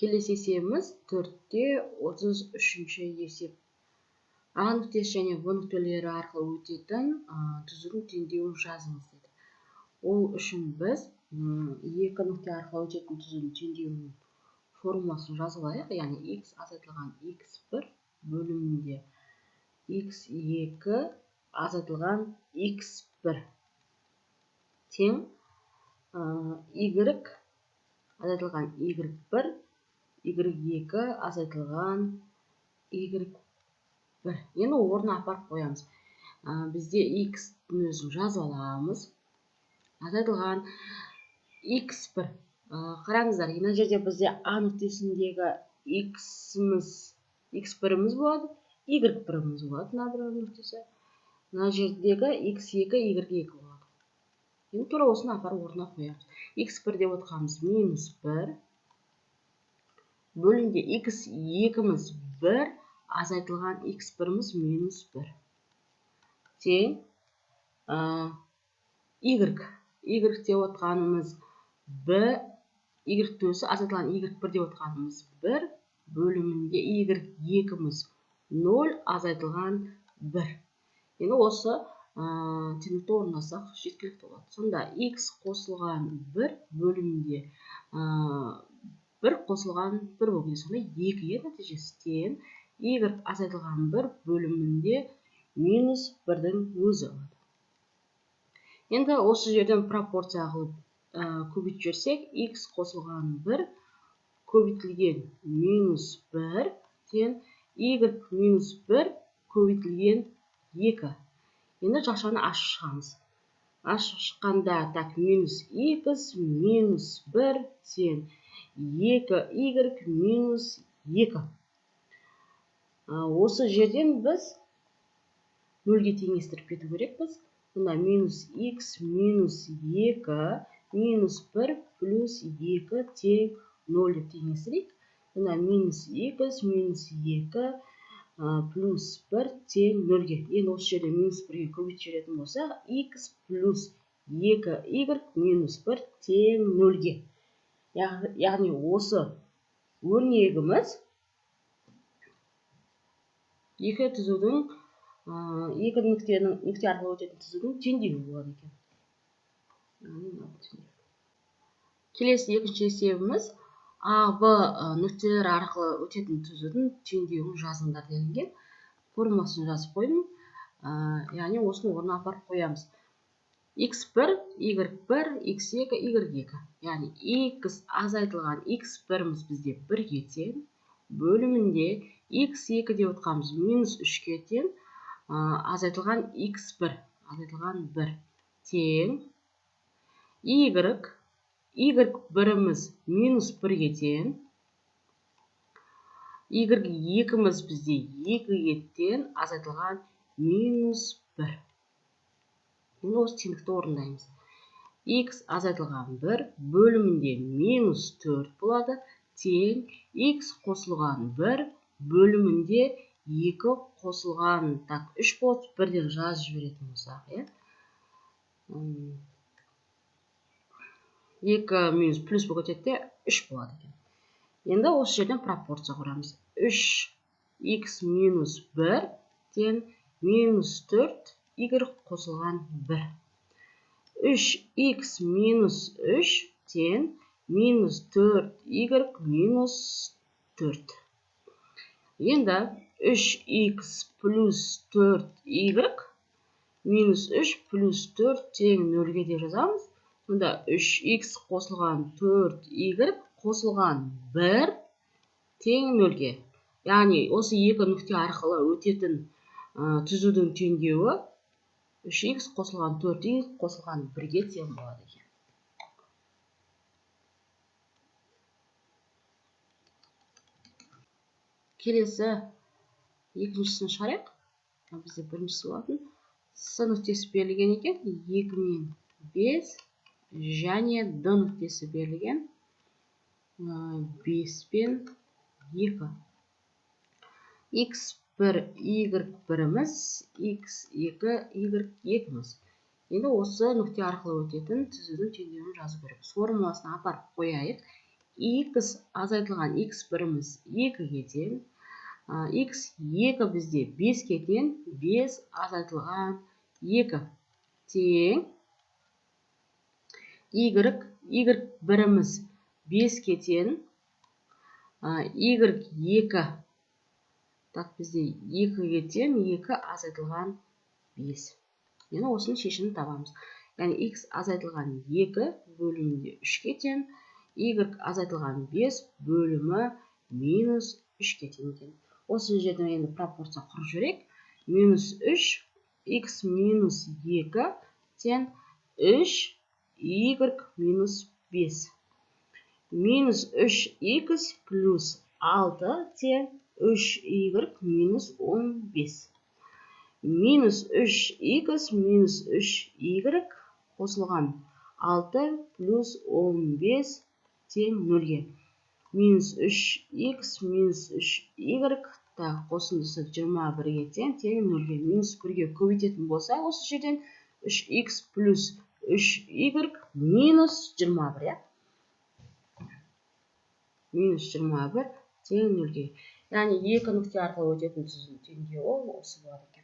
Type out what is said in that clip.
Келесі есебіміз 4-те 33-ші есеп. А нүктесі және В нүктелері арқылы өтетін түзудің теңдеуін жазыңыз деді. Ол үшін біз екі нүкте арқылы өтетін түзудің теңдеуінің формуласын жазып алайық. Яғни x азайтылған x1 бөлімінде x2 азайтылған x1 тең y азайтылған y1 y2 азайтылған y1. Енді орнына апарып қоямыз. Бізде x-дің өзін жазып аламыз. Азайтылған x1. Қараңыздар, мына жерде бізде А нүктесіндегі x1-іміз болады, y1-іміз болады. Мына бір нүктесі. Мына жердегі x2, y2 болады. Енді тура осыны апарып орнына қоямыз. x1 деп отқанымыз -1 бөлімде x2-іміз 1 азайтылған x1-іміз -1 тең y деп отқанымыз y төсі азайтылған y1 деп отқанымыз 1 бөлімінде y2-іміз 0 азайтылған 1. Енді осы теңдікті орындасақ жеткілікті болады. Сонда x қосылған 1 бөлімінде 1 қосылған 1 болып кетеді. Сонда 2 нәтижесі тең y азайтылған 1 бөлімінде -1-дің өзі болады. Енді осы жерден пропорция қылып көбейтіп жіберсек, x қосылған 1 көбейтілген -1 тең y -1 көбейтілген 2. Енді жақшаны ашып шығамыз. Ашып шыққанда -x -1 тең 2y -2. Осы жерден біз нөлге теңестіріп кету керекпіз. Бұнда -x -2 -1 плюс 2 тең 0 деп теңестірейік. Бұнда -x -2 плюс 1 тең 0-ге. Енді осы жерде -1-ге көбейтіп жіберетін болсақ, x плюс 2y -1 тең 0-ге. Яғни осы өрнегіміз екі нүкте арқылы өтетін түзудің теңдеуі болады екен. Келесі екінші есебіміз А, В нүктелері арқылы өтетін түзудің теңдеуін жазыңдар делінген. Формуласын жазып қойдым. Яғни осыны орнына апарып қоямыз. x1, y1, x2, y2. Яғни x азайтылған x1-іміз бізде 1-ге тең. Бөлімінде x2 деп отқанымыз -3-ке тең. Азайтылған x1 азайтылған 1 тең y1-іміз -1-ге тең. y2-іміз бізде 2-ге тең азайтылған -1. Енді осы теңдікті орындаймыз. X азайтылған 1 бөлімінде -4 болады. Тең x қосылған 1 бөлімінде 2 қосылған 3 болады. Бірден жазып жіберетін болсақ. 2 плюс болып кетеді, 3 болады екен. Енді осы жерден пропорция құрамыз. 3x -1 тең -4 y қосылған 1. 3x -3 тең -4y -4. Енді 3x плюс 4y -3 плюс 4 тең 0-ге де жазамыз. Мұнда 3x қосылған 4y қосылған 1 тең 0-ге. Яғни осы екі нүкте арқылы өтетін түзудің теңдеуі 3x қосылған 4y қосылған 1-ге тең болады екен. Келесі екіншісін шығарайық. Бізде біріншісі болатын. С нүктесі берілген екен. 2 мен 5 және Д нүктесі берілген. 5 пен 2. x1, y1-іміз, x2, y2-іміз. Енді осы нүкте арқылы өтетін түзудің теңдеуін жазу керекпіз. Формуласына апарып қояйық. x азайтылған x біріміз 2-ге тең. x2 бізде 5-ке тең, 5 азайтылған 2 тең. y біріміз 5-ке тең. y2 так бізде 2-ге тең, 2 азайтылған 5. Енді осының шешімін табамыз. Яғни x азайтылған 2 бөлімінде 3-ке тең, y азайтылған 5 бөлімі минус 3-ке тең екен. Осы жерден енді пропорция құрып жіберейік. Минус 3, x минус 2 тең 3, y минус 5. Минус 3x плюс 6 тең 3y минус 15. Минус 3x минус 3y қосылған 6 плюс 15 тең 0-ге. Минус 3x минус 3y қосындысы 21-ге тең 0-ге. Минус 1-ге көбейтетін болса, осы жерден 3x плюс 3y минус 21. Минус 21 тең 0-ге. Яғни екі нүкте арқылы өтетін түзілген теңдеу ол осы болады екен.